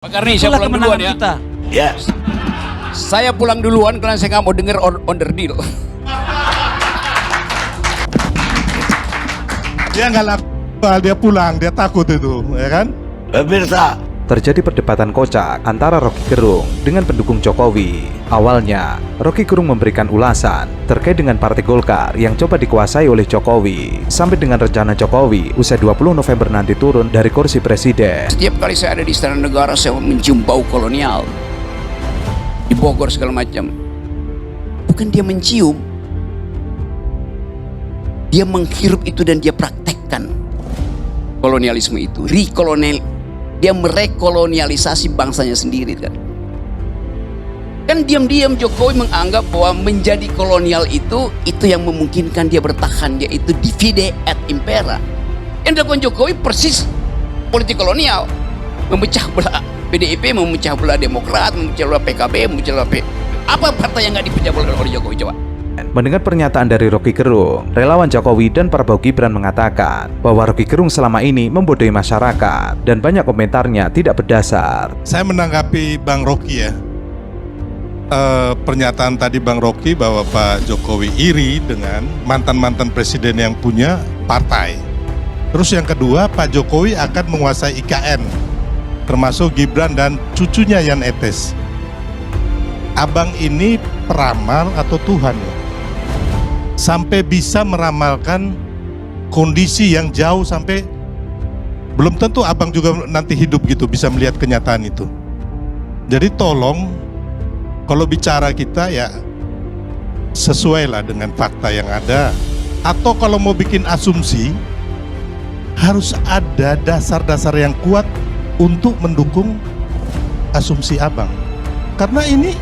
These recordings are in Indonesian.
Pak Karni, saya pulang duluan ya. Kita. Yes. Saya pulang duluan karena saya nggak mau dengar order deal. Dia nggak laku, dia pulang, dia takut itu, ya kan? Pemirsa, Terjadi perdebatan kocak antara Rocky Gerung dengan pendukung Jokowi. Awalnya, Rocky Gerung memberikan ulasan terkait dengan Partai Golkar yang coba dikuasai oleh Jokowi, sampai dengan rencana Jokowi usai 20 November nanti turun dari kursi presiden. Setiap kali saya ada di Istana Negara, saya mencium bau kolonial. Di Bogor segala macam. Bukan dia mencium, dia menghirup itu dan dia praktekkan kolonialisme itu, dia merekolonialisasi bangsanya sendiri kan. Kan diam-diam Jokowi menganggap bahwa menjadi kolonial itu yang memungkinkan dia bertahan, yaitu divide et impera. Yang dilakukan Jokowi persis politik kolonial, memecah belah PDIP, memecah belah Demokrat, memecah belah PKB, memecah belah apa partai yang nggak dipecah belah oleh Jokowi coba? Mendengar pernyataan dari Rocky Gerung, relawan Jokowi dan Prabowo Gibran mengatakan bahwa Rocky Gerung selama ini membodohi masyarakat dan banyak komentarnya tidak berdasar. Saya menanggapi Bang Rocky ya. Pernyataan tadi Bang Rocky bahwa Pak Jokowi iri dengan mantan-mantan presiden yang punya partai. Terus yang kedua, Pak Jokowi akan menguasai IKN, termasuk Gibran dan cucunya Yan Etes. Abang ini peramal atau Tuhan ya? Sampai bisa meramalkan kondisi yang jauh, sampai belum tentu abang juga nanti hidup gitu bisa melihat kenyataan itu. Jadi tolong kalau bicara kita ya sesuai lah dengan fakta yang ada, atau kalau mau bikin asumsi harus ada dasar-dasar yang kuat untuk mendukung asumsi abang. Karena ini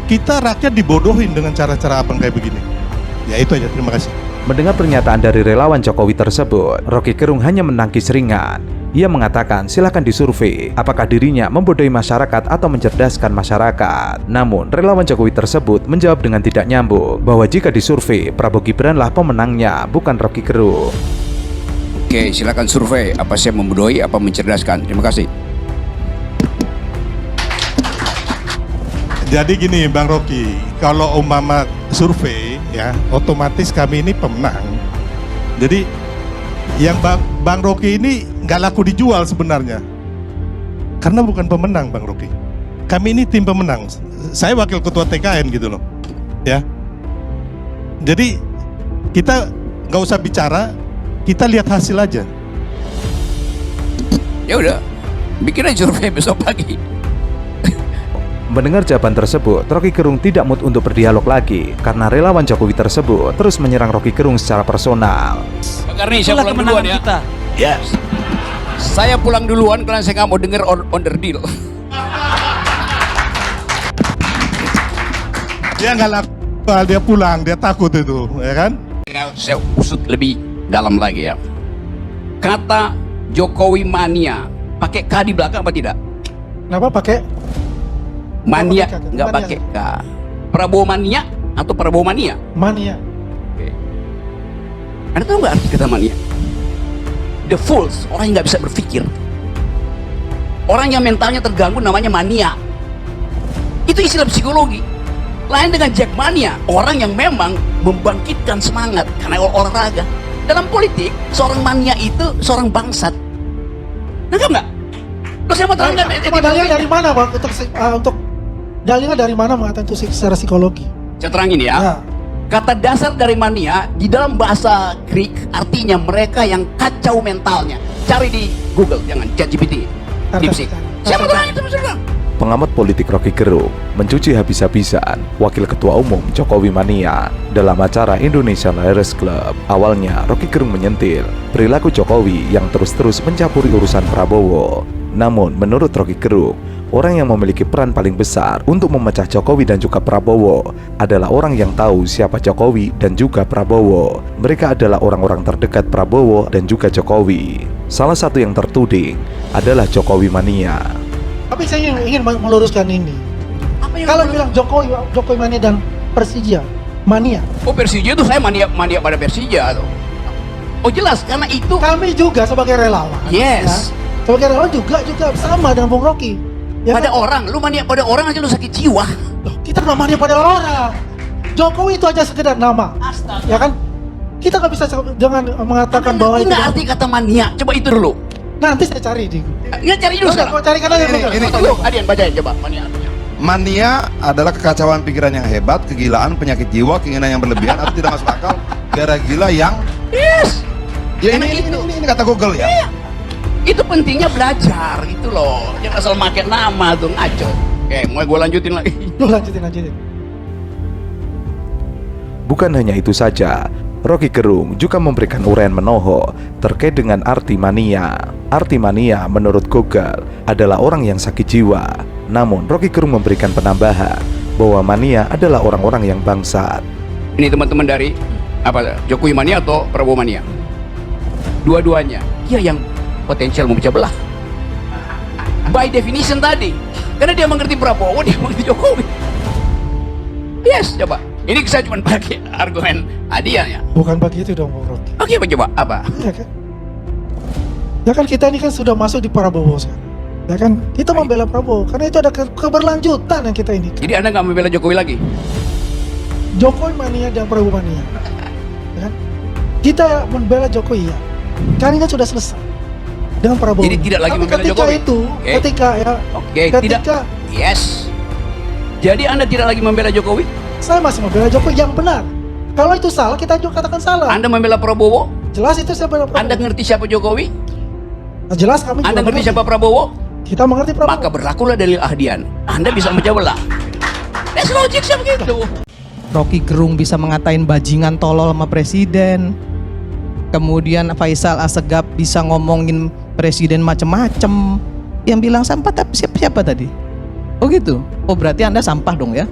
kita rakyat dibodohin dengan cara-cara abang kayak begini. Ya itu aja, terima kasih. Mendengar pernyataan dari relawan Jokowi tersebut, Rocky Gerung hanya menangkis ringan. Ia mengatakan silakan disurvei apakah dirinya membodohi masyarakat atau mencerdaskan masyarakat. Namun, relawan Jokowi tersebut menjawab dengan tidak nyambung bahwa jika disurvei, Prabowo Gibranlah pemenangnya, bukan Rocky Gerung. Oke, silakan survei apa saya membodohi, apa mencerdaskan. Terima kasih. Jadi gini Bang Rocky, kalau umpama survei ya otomatis kami ini pemenang. Jadi yang Bang Rocky ini nggak laku dijual sebenarnya, karena bukan pemenang Bang Rocky. Kami ini tim pemenang. Saya wakil ketua TKN gitu loh, ya. Jadi kita nggak usah bicara, kita lihat hasil aja. Ya udah, bikin aja survei besok pagi. Mendengar jawaban tersebut, Rocky Gerung tidak mood untuk berdialog lagi karena relawan Jokowi tersebut terus menyerang Rocky Gerung secara personal. Pak Karni, saya pulang duluan ya. Kita. yes. Saya pulang duluan karena saya nggak mau dengar order deal. Dia nggak laku, dia pulang, dia takut itu, ya kan? Saya usut lebih dalam lagi ya. Kata Jokowi mania, pakai K di belakang apa tidak? Kenapa pakai Mania, Mania, nggak mania. pakai K. Prabowo mania atau Prabowo mania? mania? Oke. Anda tahu nggak arti kata mania? The fools, orang yang nggak bisa berpikir. Orang yang mentalnya terganggu namanya mania. Itu istilah psikologi. Lain dengan Jackmania, orang yang memang membangkitkan semangat karena olahraga. Dalam politik, seorang mania itu seorang bangsat. Nggak nggak? Terus saya mau terangkan. Cuma dalilnya dari mana Bang untuk dalilnya dari mana mengatakan itu secara psikologi? Saya terangin ya. Ya. Kata dasar dari mania di dalam bahasa Greek artinya mereka yang kacau mentalnya. Cari di Google, jangan ChatGPT. DeepSeek. Siapa terangin itu bisa? Pengamat politik Rocky Gerung mencuci habis-habisan Wakil Ketua Umum Jokowi Mania dalam acara Indonesia Liars Club. Awalnya Rocky Gerung menyentil perilaku Jokowi yang terus-terus mencampuri urusan Prabowo. Namun menurut Rocky Gerung, orang yang memiliki peran paling besar untuk memecah Jokowi dan juga Prabowo adalah orang yang tahu siapa Jokowi dan juga Prabowo. Mereka adalah orang-orang terdekat Prabowo dan juga Jokowi. Salah satu yang tertuding adalah Jokowi Mania. Tapi saya ingin meluruskan ini. Kalau bilang Jokowi mania dan Persija mania. Oh Persija itu saya mania pada Persija tuh. Oh jelas karena itu. Kami juga sebagai relawan. Yes. Ya, sebagai relawan juga sama dengan Bung Rocky. Ya pada kan? orang, lu mania pada orang aja lu sakit jiwa. Loh, kita nggak mania pada orang. Jokowi itu aja sekedar nama. Astaga. Ya kan? Kita nggak bisa dengan mengatakan bahwa itu. Nggak arti kata mania. Coba itu dulu. Nanti saya cari di. Ya cari dulu sekarang. Kau carikan aja dulu. Ini. Dulu, Adian bacain coba mania artinya. Mania adalah kekacauan pikiran yang hebat, kegilaan, penyakit jiwa, keinginan yang berlebihan atau tidak masuk akal, gara gila yang Yes. ya Karena ini kata Google ya. Iya. Itu pentingnya belajar gitu loh. Jangan asal pakai nama tuh ngaco. Oke, mau gue lanjutin lagi. Lu lanjutin. Bukan hanya itu saja, Rocky Gerung juga memberikan uraian menohok terkait dengan arti mania. Arti mania menurut Google adalah orang yang sakit jiwa. Namun Rocky Gerung memberikan penambahan bahwa mania adalah orang-orang yang bangsat. Ini teman-teman dari apa? Jokowi mania atau Prabowo mania? Dua-duanya. Ya yang potensial memecah belah. By definition tadi. Karena dia mengerti Prabowo, dia mengerti Jokowi. Yes, coba. Ini saya cuma pakai argumen Adian ya. Bukan begitu dong, Bung Rocky. Oke, apa coba? Apa? Ya kan? Ya kan kita ini kan sudah masuk di Prabowo sekarang. Ya kan? Kita membela Prabowo karena itu ada keberlanjutan yang kita ini. Jadi Anda nggak membela Jokowi lagi? Jokowi mania dan Prabowo mania. Ya kan? Kita membela Jokowi ya. Karena ini kan sudah selesai dengan Prabowo. Jadi tidak lagi tapi membela ketika Jokowi? itu, Oke. ketika ya, Oke, ketika tidak. Yes. Jadi Anda tidak lagi membela Jokowi? saya masih membela Jokowi yang benar. Kalau itu salah, kita juga katakan salah. Anda membela Prabowo? Jelas itu saya membela Prabowo. Anda ngerti siapa Jokowi? Nah, jelas kami juga Anda ngerti mengerti. siapa Prabowo? Kita mengerti Prabowo. Maka berlakulah dalil Ahdian. Anda bisa memecah belah. That's logic begitu. Rocky Gerung bisa mengatain bajingan tolol sama presiden. Kemudian Faisal Assegaf bisa ngomongin presiden macem-macem. Yang bilang sampah tapi siapa tadi? Oh gitu? Oh berarti Anda sampah dong ya?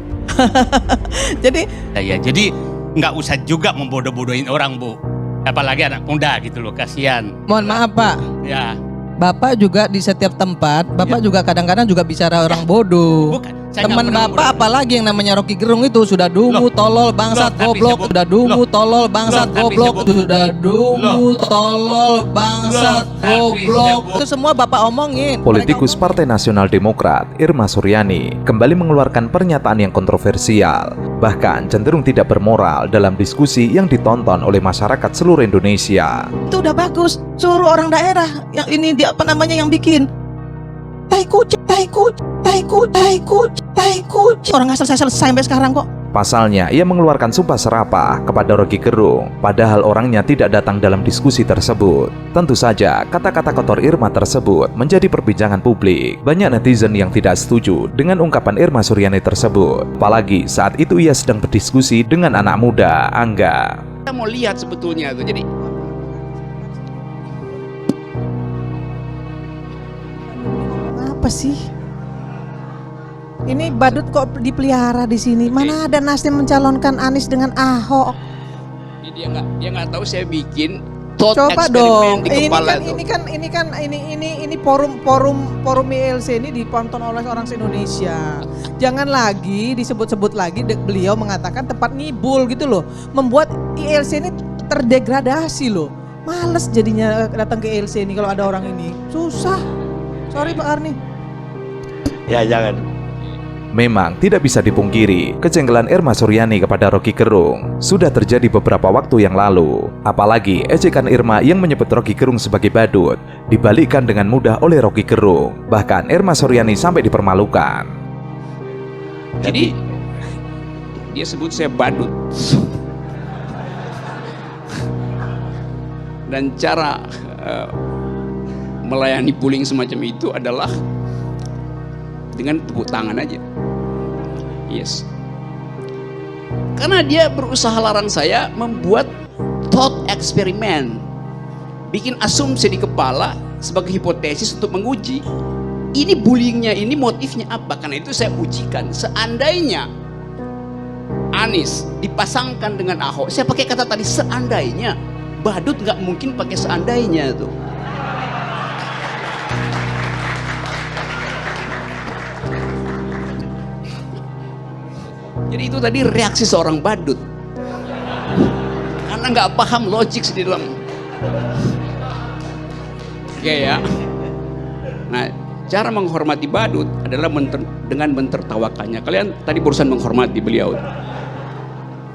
Jadi Ya, jadi nggak usah juga membodoh-bodohin orang, Bu. Apalagi anak muda gitu loh, kasihan. mohon maaf Pak, Ya, Bapak juga di setiap tempat, Bapak juga kadang-kadang juga bicara orang bodoh. bukan. Saya Teman nggak pernah Bapak apalagi yang namanya Rocky Gerung itu sudah dungu, Loh. tolol, bangsat, Loh, tapi goblok, saya sudah dungu, Loh. tolol, bangsat, Loh, tapi goblok, saya sudah dungu, tolol, bangsat, Loh, tapi goblok. saya Itu semua Bapak omongin. Politikus Partai Nasional Demokrat Irma Suryani kembali mengeluarkan pernyataan yang kontroversial, bahkan cenderung tidak bermoral dalam diskusi yang ditonton oleh masyarakat seluruh Indonesia. Itu udah bagus. Suruh orang daerah yang ini dia apa namanya yang bikin. Tai kucing. Orang nggak selesai sampai sekarang kok. Pasalnya, ia mengeluarkan sumpah serapah kepada Rocky Gerung, padahal orangnya tidak datang dalam diskusi tersebut. Tentu saja, kata-kata kotor Irma tersebut menjadi perbincangan publik. Banyak netizen yang tidak setuju dengan ungkapan Irma Suryani tersebut. Apalagi saat itu ia sedang berdiskusi dengan anak muda, Angga. Kita mau lihat sebetulnya tuh. Jadi Apa sih? Ini badut kok dipelihara di sini. Mana ada Nasdem mencalonkan Anies dengan Ahok? dia nggak tahu saya bikin thought Coba eksperimen dong. di kepala tuh. Ini forum ILC ini ditonton oleh orang se-Indonesia. Jangan lagi disebut-sebut lagi beliau mengatakan tempat ngibul gitu loh. Membuat ILC ini terdegradasi loh. Males jadinya datang ke ILC ini kalau ada orang ini. Susah. Sorry Pak Arni. Ya jangan. Memang tidak bisa dipungkiri, kejengkelan Irma Suryani kepada Rocky Gerung sudah terjadi beberapa waktu yang lalu. Apalagi ejekan Irma yang menyebut Rocky Gerung sebagai badut dibalikkan dengan mudah oleh Rocky Gerung. Bahkan Irma Suryani sampai dipermalukan. Jadi dia sebut saya badut. Dan cara melayani bullying semacam itu adalah dengan tepuk tangan aja. Yes. Karena dia berusaha larang saya membuat thought eksperimen, bikin asumsi di kepala sebagai hipotesis untuk menguji ini bullyingnya ini motifnya apa. Karena itu saya ujikan, seandainya Anies dipasangkan dengan Ahok, saya pakai kata tadi seandainya, badut nggak mungkin pakai seandainya tuh. Jadi itu tadi reaksi seorang badut karena nggak paham logik di dalam. Oke ya. Nah, Cara menghormati badut adalah dengan mentertawakannya. Kalian tadi barusan menghormati beliau.